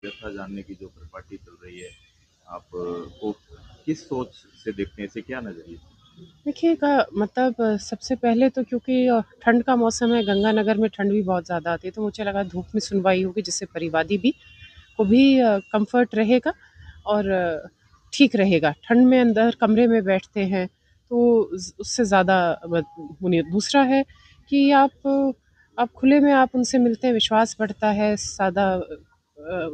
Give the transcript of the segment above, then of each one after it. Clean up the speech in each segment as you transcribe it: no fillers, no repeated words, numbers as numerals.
व्यवस्था जानने की जो परिपाटी चल रही है, आप को किस सोच से देखते हैं, इसे क्या नजरिए? देखिए मतलब सबसे पहले तो क्योंकि ठंड का मौसम है, गंगानगर में ठंड भी बहुत ज़्यादा आती है, तो मुझे लगा धूप में सुनवाई होगी जिससे परिवादी भी को भी कंफर्ट रहेगा और ठीक रहेगा। ठंड में अंदर कमरे में बैठते हैं तो उससे ज़्यादा दूसरा है कि आप खुले में आप उनसे मिलते हैं, विश्वास बढ़ता है, सादा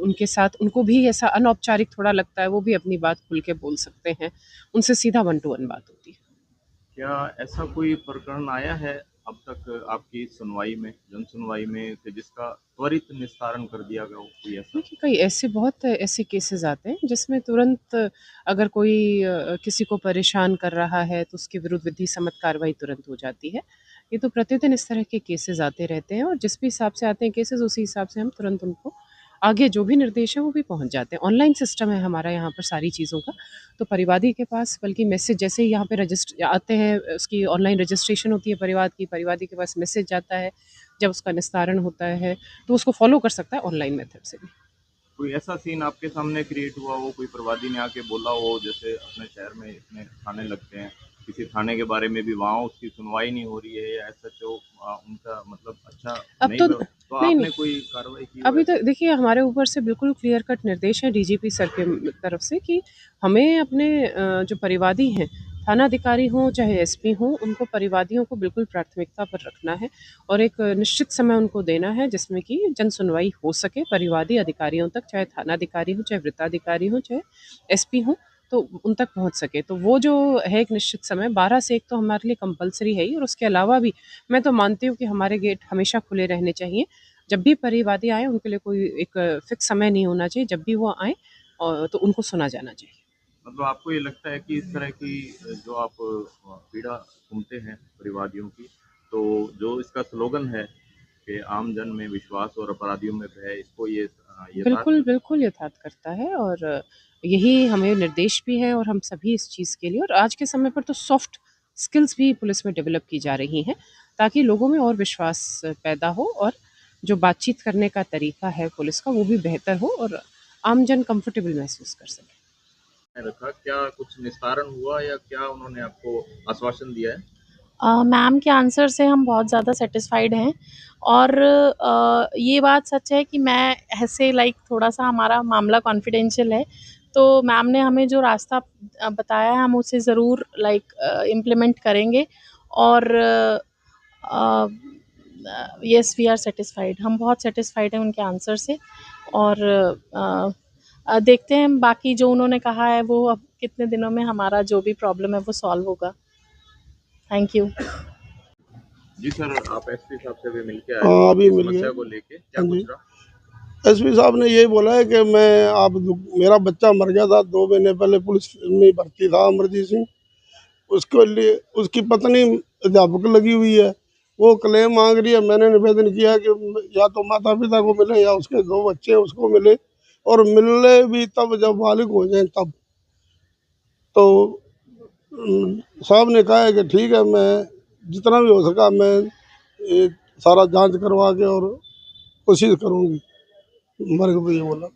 उनके साथ उनको भी ऐसा अनौपचारिक थोड़ा लगता है, वो भी अपनी बात खुल के बोल सकते हैं, उनसे सीधा वन टू वन बात होती है। क्या ऐसा कोई प्रकरण आया है अब तक आपकी सुनवाई में, जन सुनवाई में, कि जिसका त्वरित निस्तारण कर दिया गया हो, कोई ऐसा? देखिए, कई ऐसे बहुत ऐसे केसेस आते हैं जिसमें तुरंत अगर कोई किसी को परेशान कर रहा है तो उसके विरुद्ध विधि सम्मत कार्रवाई तुरंत हो जाती है। ये तो प्रतिदिन इस तरह के केसेस आते रहते हैं और जिस भी हिसाब से आते हैं केसेस उसी हिसाब से हम तुरंत उनको आगे जो भी निर्देश है वो भी पहुंच जाते हैं। ऑनलाइन सिस्टम है हमारा यहाँ पर सारी चीज़ों का, तो परिवादी के पास बल्कि मैसेज जैसे ही यहाँ पे रजिस्टर आते हैं, उसकी ऑनलाइन रजिस्ट्रेशन होती है परिवाद की, परिवादी के पास मैसेज जाता है, जब उसका निस्तारण होता है तो उसको फॉलो कर सकता है ऑनलाइन मेथड से भी। कोई ऐसा सीन आपके सामने क्रिएट हुआ हो, कोई प्रवादी ने आके बोला हो, जैसे अपने शहर में इतने थाने लगते हैं, किसी थाने के बारे में भी वहाँ उसकी सुनवाई नहीं हो रही है, या ऐसा जो उनका मतलब अच्छा अब नहीं तो तो नहीं, नहीं, आपने कोई कार्रवाई की हो अभी तो ऐसा? देखिए हमारे ऊपर से बिल्कुल क्लियर कट निर्देश है डीजीपी सर के तरफ से कि हमें अपने जो परिवादी हैं, थानाधिकारी हों चाहे एसपी हों, उनको परिवादियों को बिल्कुल प्राथमिकता पर रखना है और एक निश्चित समय उनको देना है जिसमें कि जन सुनवाई हो सके परिवादी अधिकारियों तक, चाहे थानाधिकारी हो, चाहे वृत्ताधिकारी हो, चाहे एसपी हो, तो उन तक पहुंच सके। तो वो जो है एक निश्चित समय 12 से 1 तो हमारे लिए कंपलसरी है ही, और उसके अलावा भी मैं तो मानती हूँ कि हमारे गेट हमेशा खुले रहने चाहिए। जब भी परिवादी आए उनके लिए कोई एक फिक्स समय नहीं होना चाहिए, जब भी वो आए और तो उनको सुना जाना चाहिए। मतलब आपको ये लगता है कि इस तरह की जो आप पीड़ा सुनते हैं परिवादियों की, तो जो इसका स्लोगन है कि आम जन में विश्वास और अपराधियों में भय, इसको ये यथार्थ बिल्कुल, करता है? बिल्कुल यथार्थ करता है और यही हमें निर्देश भी है और हम सभी इस चीज़ के लिए, और आज के समय पर तो सॉफ्ट स्किल्स भी पुलिस में डेवलप की जा रही हैं, ताकि लोगों में और विश्वास पैदा हो और जो बातचीत करने का तरीका है पुलिस का वो भी बेहतर हो और आमजन कंफर्टेबल महसूस कर सके। रखा, क्या कुछ निस्तारण हुआ या क्या उन्होंने आपको आश्वासन दिया है? मैम के आंसर से हम बहुत ज़्यादा सैटिस्फाइड हैं और ये बात सच है कि मैं ऐसे लाइक थोड़ा-सा हमारा मामला कॉन्फिडेंशियल है, तो मैम ने हमें जो रास्ता बताया है हम उसे ज़रूर लाइक इम्प्लीमेंट करेंगे और अ, येस वी आर सैटिस्फाइड, हम बहुत सैटिस्फाइड हैं उनके आंसर से और देखते हैं बाकी जो उन्होंने कहा है वो अब कितने दिनों में हमारा जो भी प्रॉब्लम है वो सॉल्व होगा। Thank you. जी सर, आप एसपी साहब से भी मिलके आए हो, हाँ, अभी किस मिल गए। समस्या को लेके क्या हाँ कुछ जी, रहा? एसपी साहब ने यही बोला है कि मेरा बच्चा मर गया था 2 महीने पहले, पुलिस में भर्ती था अमरजीत सिंह, उसके लिए उसकी पत्नी अध्यापक लगी हुई है, वो क्लेम मांग रही है। मैंने निवेदन किया कि या तो माता पिता को मिले या उसके 2 बच्चे हैं उसको मिले, और मिलने भी तब जब बालिग हो जाए तब। तो साहब ने कहा है कि ठीक है, मैं जितना भी हो सका मैं ये सारा जांच करवा के और कोशिश करूँगी। वर्ग भी ये बोला।